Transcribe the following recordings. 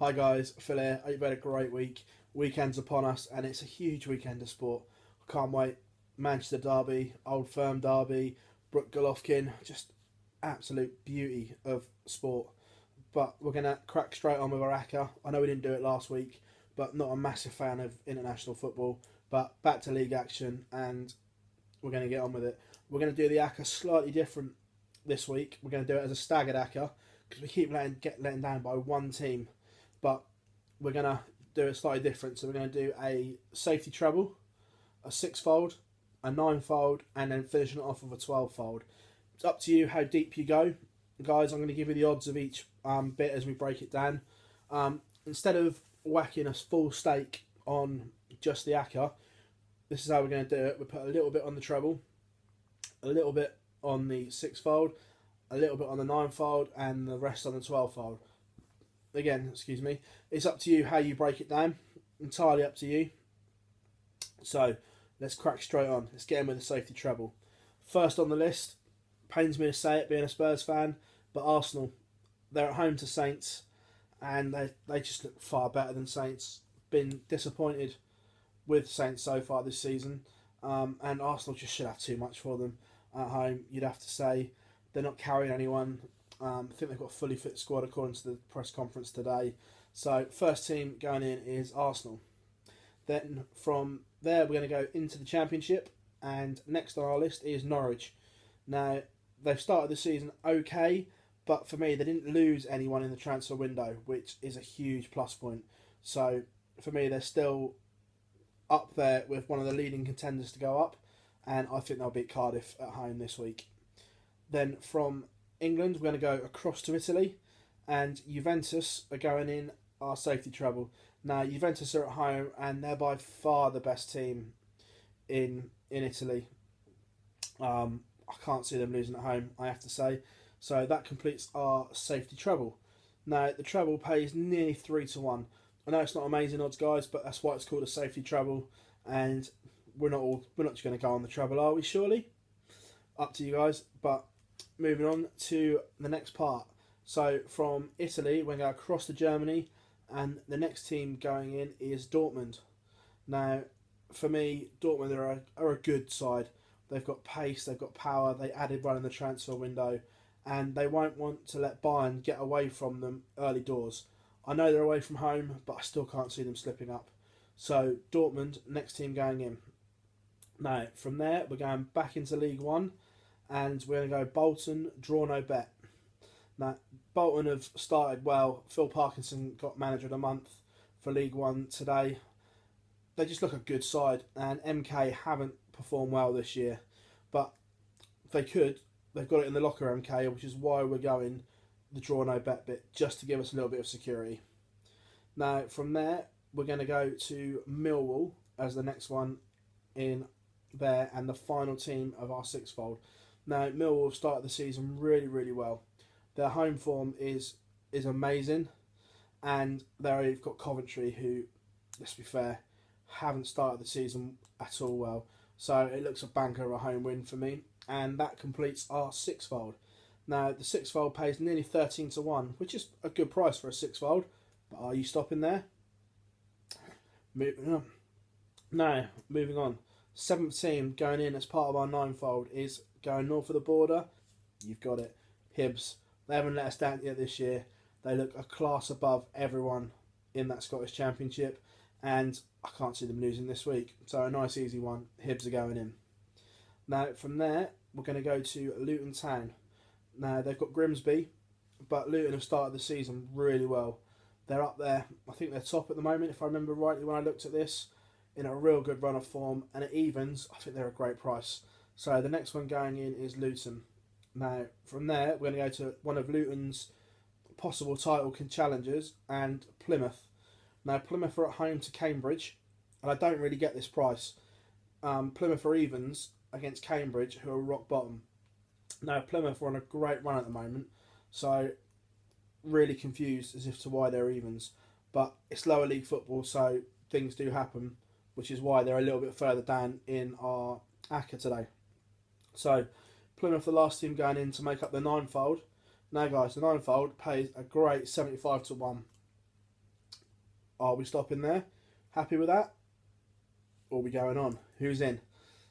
Hi guys, Phil here. Hope you've had a great week. Weekend's upon us and it's a huge weekend of sport. I can't wait. Manchester Derby, Old Firm Derby, Brook Golovkin, just absolute beauty of sport. But we're going to crack straight on with our Acca. I know we didn't do it last week, but not a massive fan of international football. But back to league action and we're going to get on with it. We're going to do the Acca slightly different this week. We're going to do it as a staggered Acca because we keep letting down by one team. But we're going to do it slightly different. So we're going to do a safety treble, a sixfold, a ninefold, and then finishing it off with a 12fold. It's up to you how deep you go. Guys, I'm going to give you the odds of each bit as we break it down. Instead of whacking a full stake on just the Acca, this is how we're going to do it. We put a little bit on the treble, a little bit on the sixfold, a little bit on the ninefold, and the rest on the 12fold. Again, excuse me, it's up to you how you break it down. Entirely up to you. So let's crack straight on. Let's get in with the safety treble. First on the list, pains me to say it being a Spurs fan, but Arsenal. They're at home to Saints and they just look far better than Saints. Been disappointed with Saints so far this season, and Arsenal just should have too much for them at home, you'd have to say. They're not carrying anyone. I think they've got a fully fit squad according to the press conference today. So first team going in is Arsenal. Then from there we're going to go into the Championship, and next on our list is Norwich. Now they've started the season okay, but for me they didn't lose anyone in the transfer window, which is a huge plus point. So for me they're still up there with one of the leading contenders to go up, and I think they'll beat Cardiff at home this week. Then from England, we're going to go across to Italy, and Juventus are going in our safety treble. Now, Juventus are at home, and they're by far the best team in Italy. I can't see them losing at home, I have to say. So that completes our safety treble. Now, the treble pays nearly 3-1. I know it's not amazing odds, guys, but that's why it's called a safety treble. And we're not just going to go on the treble, are we? Surely, up to you guys. But moving on to the next part. So from Italy, we're going to go across to Germany, and the next team going in is Dortmund. Now, for me, Dortmund are a good side. They've got pace, they've got power, they added one in the transfer window, and they won't want to let Bayern get away from them early doors. I know they're away from home, but I still can't see them slipping up. So Dortmund, next team going in. Now, from there, we're going back into League One, and we're going to go Bolton, draw no bet. Now, Bolton have started well. Phil Parkinson got manager of the month for League One today. They just look a good side, and MK haven't performed well this year. But they could. They've got it in the locker, MK, which is why we're going the draw no bet bit, just to give us a little bit of security. Now, from there, we're going to go to Millwall as the next one in there, and the final team of our sixfold. Now, Millwall have started the season really, really well. Their home form is amazing, and they've got Coventry, who, let's be fair, haven't started the season at all well. So it looks a banker of a home win for me, and that completes our sixfold. Now, the sixfold pays nearly 13-1, which is a good price for a sixfold, but are you stopping there? Moving on. Now, moving on. Seventh team going in as part of our ninefold is going north of the border. You've got it. Hibs. They haven't let us down yet this year. They look a class above everyone in that Scottish Championship, and I can't see them losing this week. So a nice easy one. Hibs are going in. Now from there we're going to go to Luton Town. Now they've got Grimsby, but Luton have started the season really well. They're up there. I think they're top at the moment, if I remember rightly when I looked at this, in a real good run of form, and at evens I think they're a great price. So the next one going in is Luton. Now, from there, we're going to go to one of Luton's possible title challengers, and Plymouth. Now, Plymouth are at home to Cambridge, and I don't really get this price. Plymouth are evens against Cambridge, who are rock bottom. Now, Plymouth are on a great run at the moment, so really confused as if to why they're evens. But it's lower league football, so things do happen, which is why they're a little bit further down in our Acca today. So, Plymouth, the last team going in to make up the ninefold. Now, guys, the ninefold pays a great 75-1. Are we stopping there? Happy with that? Or are we going on? Who's in?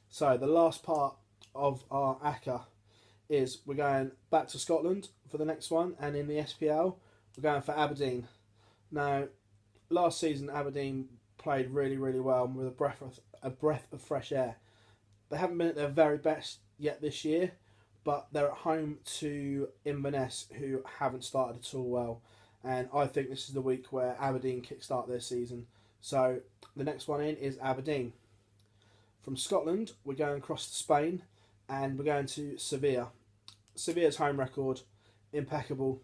So the last part of our Acca is we're going back to Scotland for the next one, and in the SPL we're going for Aberdeen. Now, last season Aberdeen played really, really well with a breath of fresh air. They haven't been at their very best yet this year, but they're at home to Inverness, who haven't started at all well. And I think this is the week where Aberdeen kickstart their season. So the next one in is Aberdeen. From Scotland, we're going across to Spain, and we're going to Sevilla. Sevilla's home record, impeccable.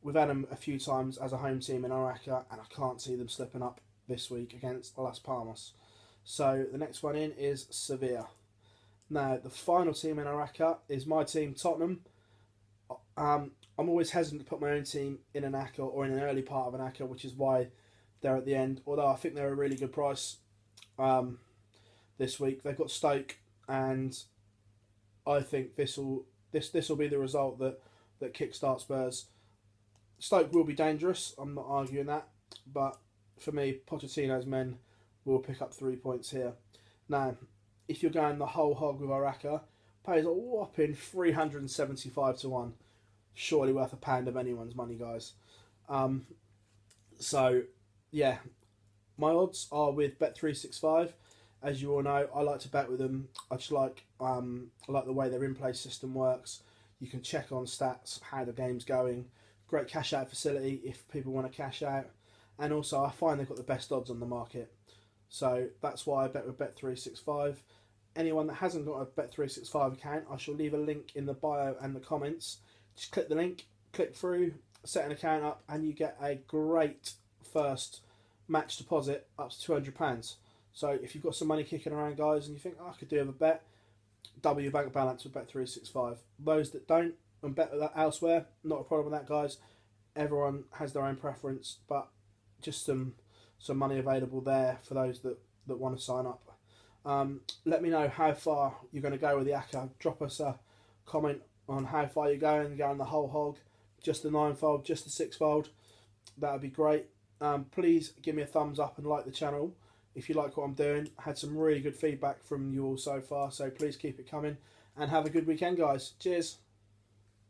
We've had them a few times as a home team in our Acca, and I can't see them slipping up this week against Las Palmas. So the next one in is Sevilla. Now, the final team in our Acca is my team, Tottenham. I'm always hesitant to put my own team in an Acca or in an early part of an Acca, which is why they're at the end. Although I think they're a really good price this week. They've got Stoke, and I think this will be the result that kickstarts Spurs. Stoke will be dangerous. I'm not arguing that, but for me, Pochettino's men will pick up 3 points here. Now, if you're going the whole hog with our Acca, pays a whopping 375 to 1. Surely worth £1 of anyone's money, guys. So, yeah, my odds are with Bet365. As you all know, I like to bet with them. I just like the way their in-play system works. You can check on stats, how the game's going. Great cash out facility if people want to cash out. And also, I find they've got the best odds on the market. So that's why I bet with Bet365. Anyone that hasn't got a Bet365 account, I shall leave a link in the bio and the comments. Just click the link, click through, set an account up, and you get a great first match deposit up to £200. So if you've got some money kicking around, guys, and you think, oh, I could do with a bet, double your bank balance with Bet365. Those that don't and bet that elsewhere, not a problem with that, guys. Everyone has their own preference, but just some money available there for those that want to sign up. Let me know how far you're going to go with the Acca. Drop us a comment on how far you're going the whole hog, just the Ninefold, just the Sixfold. That would be great. Please give me a thumbs up and like the channel if you like what I'm doing. I had some really good feedback from you all so far, so please keep it coming, and have a good weekend, guys. Cheers.